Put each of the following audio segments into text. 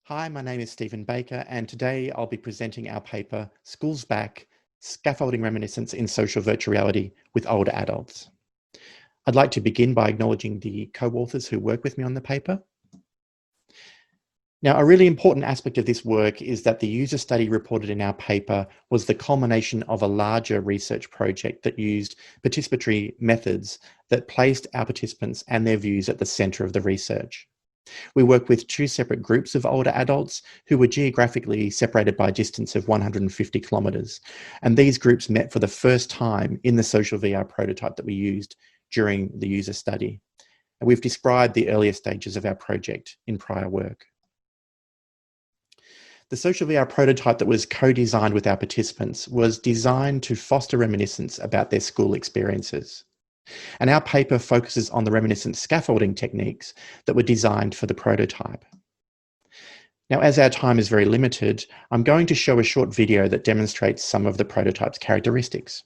Hi, my name is Stephen Baker, and today I'll be presenting our paper, Schools Back, Scaffolding Reminiscence in Social Virtual Reality with Older Adults. I'd like to begin by acknowledging the co-authors who work with me on the paper. Now, a really important aspect of this work is that the user study reported in our paper was the culmination of a larger research project that used participatory methods that placed our participants and their views at the centre of the research. We worked with two separate groups of older adults who were geographically separated by a distance of 150 kilometres, and these groups met for the first time in the social VR prototype that we used during the user study. And we've described the earlier stages of our project in prior work. The social VR prototype that was co-designed with our participants was designed to foster reminiscence about their school experiences. And our paper focuses on the reminiscent scaffolding techniques that were designed for the prototype. Now, as our time is very limited, I'm going to show a short video that demonstrates some of the prototype's characteristics.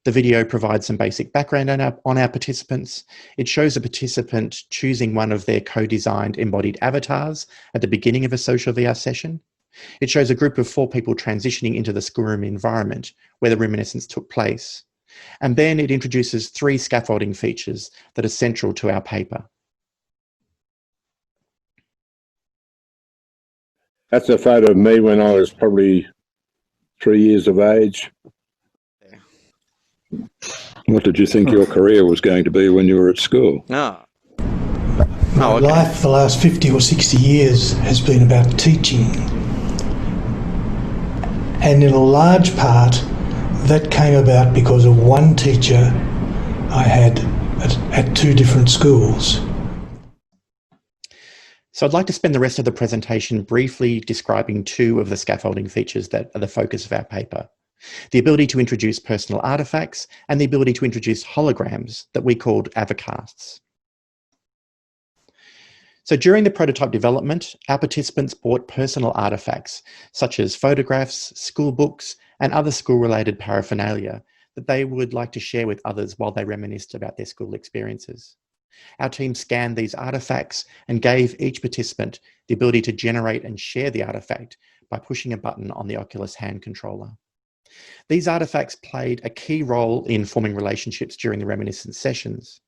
The video provides some basic background on our participants. It shows a participant choosing one of their co-designed embodied avatars at the beginning of a social VR session. It shows a group of 4 people transitioning into the schoolroom environment where the reminiscence took place. And then it introduces 3 scaffolding features that are central to our paper. That's a photo of me when I was probably 3 years of age. What did you think your career was going to be when you were at school? My life for the last 50 or 60 years has been about teaching. And in a large part, that came about because of one teacher I had at 2 different schools. So I'd like to spend the rest of the presentation briefly describing 2 of the scaffolding features that are the focus of our paper. The ability to introduce personal artefacts and the ability to introduce holograms that we called Avacasts. So during the prototype development, our participants bought personal artefacts such as photographs, school books, and other school-related paraphernalia that they would like to share with others while they reminisced about their school experiences. Our team scanned these artefacts and gave each participant the ability to generate and share the artefact by pushing a button on the Oculus hand controller. These artefacts played a key role in forming relationships during the reminiscence sessions.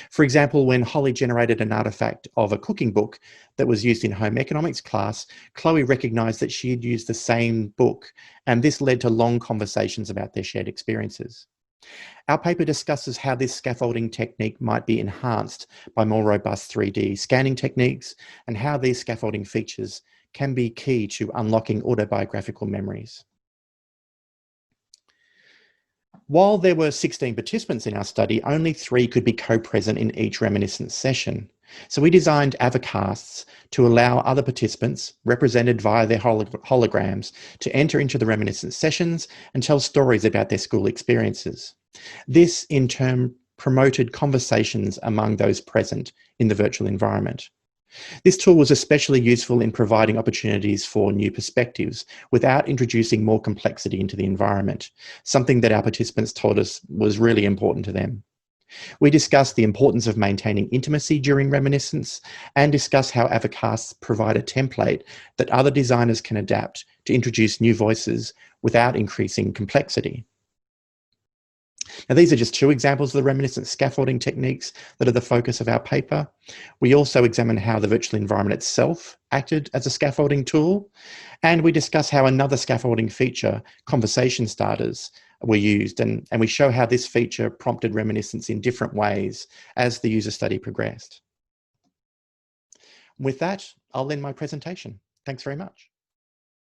For example, when Holly generated an artefact of a cooking book that was used in home economics class, Chloe recognised that she had used the same book, and this led to long conversations about their shared experiences. Our paper discusses how this scaffolding technique might be enhanced by more robust 3D scanning techniques and how these scaffolding features can be key to unlocking autobiographical memories. While there were 16 participants in our study, only 3 could be co-present in each reminiscence session. So we designed Avacasts to allow other participants, represented via their holograms, to enter into the reminiscence sessions and tell stories about their school experiences. This, in turn, promoted conversations among those present in the virtual environment. This tool was especially useful in providing opportunities for new perspectives without introducing more complexity into the environment, something that our participants told us was really important to them. We discussed the importance of maintaining intimacy during reminiscence and discussed how Avacasts provide a template that other designers can adapt to introduce new voices without increasing complexity. Now, these are just 2 examples of the reminiscent scaffolding techniques that are the focus of our paper. We also examine how the virtual environment itself acted as a scaffolding tool, and we discuss how another scaffolding feature, conversation starters, were used, and we show how this feature prompted reminiscence in different ways as the user study progressed. With that, I'll end my presentation. Thanks very much.